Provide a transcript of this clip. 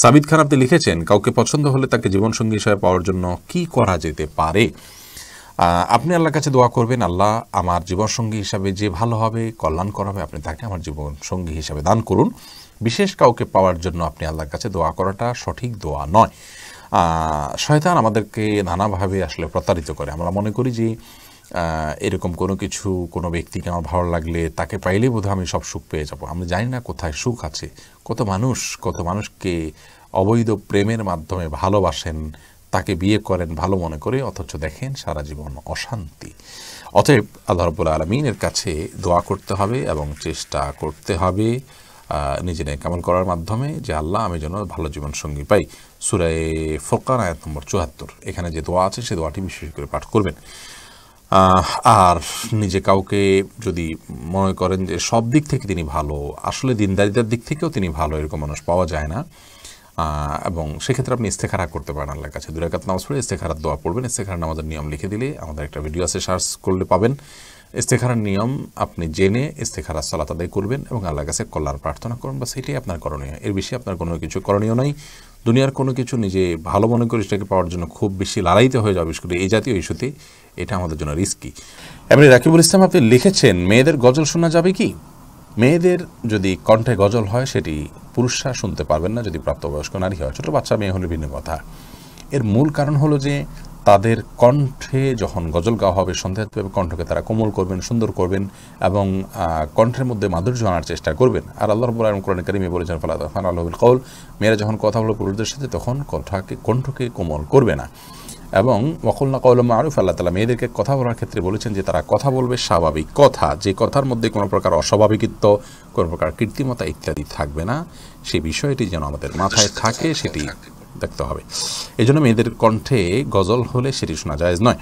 সাবিত খান আপনি লিখেছেন, কাউকে পছন্দ হলে তাকে জীবনসঙ্গী হিসেবে পাওয়ার জন্য কি করা যেতে পারে? আপনি আল্লাহর কাছে দোয়া করবেন, আল্লাহ আমার জীবনসঙ্গী হিসাবে যে ভালো হবে, কল্যাণকর হবে, আপনি তাকে আমার জীবনসঙ্গী হিসাবে দান করুন। বিশেষ কাউকে পাওয়ার জন্য আপনি আল্লাহর কাছে দোয়া করাটা সঠিক দোয়া নয়। শয়তান আমাদেরকে নানাভাবে আসলে প্রতারিত করে। আমরা মনে করি যে এরকম কোনো কিছু, কোনো ব্যক্তিকে আমার ভালো লাগলে তাকে পাইলেই বোধহয় আমি সব সুখ পেয়ে যাব। আমরা জানি না কোথায় সুখ আছে। কত মানুষকে অবৈধ প্রেমের মাধ্যমে ভালোবাসেন, তাকে বিয়ে করেন ভালো মনে করে, অথচ দেখেন সারা জীবন অশান্তি। অতএব আল্লাহ রাব্বুল আলামিনের কাছে দোয়া করতে হবে এবং চেষ্টা করতে হবে নিজে কামাল করার মাধ্যমে যে আল্লাহ আমি যেন ভালো জীবনসঙ্গী পাই। সূরা ফুরকান আয়াত নম্বর ৭৪ এখানে যে দোয়া আছে সে দোয়াটি বিশেষ করে পাঠ করবেন। আর নিজে কাউকে যদি মনে করেন যে সব দিক থেকে তিনি ভালো, আসলে দিনদারিতার দিক থেকেও তিনি ভালো, এরকম মানুষ পাওয়া যায় না। এবং সেক্ষেত্রে আপনি ইস্তেখারা করতে পারেন আল্লাহর কাছে। 2 রাকাত নামাজ পড়ে ইস্তেখারার দোয়া পড়বেন। ইস্তেখারার নামাজের নিয়ম লিখে দিলে আমাদের একটা ভিডিও আছে, সার্চ করলে পাবেন। ইস্তেখারার নিয়ম আপনি জেনে ইস্তেখারার সালাত আদায় করবেন এবং আল্লাহর কাছে কল্যাণ প্রার্থনা করুন, বা সেটাই আপনার করণীয়। এর বেশি আপনার কোনো কিছু করণীয় নাই। দুনিয়ার কোনো কিছু নিজে ভালো মনে করে সেটাকে পাওয়ার জন্য খুব বেশি লড়াইতে হয়ে যাবে, বিশেষ করে এই জাতীয় ইস্যুতে। এটা আমাদের জন্য রিস্কি। এমনি রাকিবুল ইসলাম আপনি লিখেছেন, মেয়েদের গজল শোনা যাবে কি? মেয়েদের যদি কণ্ঠে গজল হয় সেটি পুরুষরা শুনতে পারবেন না যদি প্রাপ্তবয়স্ক নারী হয়। ছোটো বাচ্চা মেয়ে হলে ভিন্ন কথা। এর মূল কারণ হলো যে তাদের কণ্ঠে যখন গজল গাওয়া হবে, সন্দেহাতীতভাবে কণ্ঠকে তারা কোমল করবেন, সুন্দর করবেন এবং কণ্ঠের মধ্যে মাধুর্য আনার চেষ্টা করবেন। আর আল্লাহ রাব্বুল আলামিন কোরআনে কারিমে বলেছেন, ফালা তাখনাউ বিল কওল, মেয়েরা যখন কথা বলবে পুরুষদের সাথে তখন কণ্ঠকে কোমল করবে না। এবং ওয়াকুলনা কওলাম মারুফ, আল্লাহ তাআলা মেয়েদেরকে কথা বলার ক্ষেত্রে বলেছেন যে তারা কথা বলবে স্বাভাবিক কথা, যে কথার মধ্যে কোনো প্রকার অস্বাভাবিকত্ব, কোনো প্রকার কৃত্রিমতা ইত্যাদি থাকবে না। সেই বিষয়টি যেন আমাদের মাথায় থাকে, সেটি দেখতে হবে। এই জন্য মেয়েদের কণ্ঠে গজল হলে সেটি শোনা জায়েজ নয়।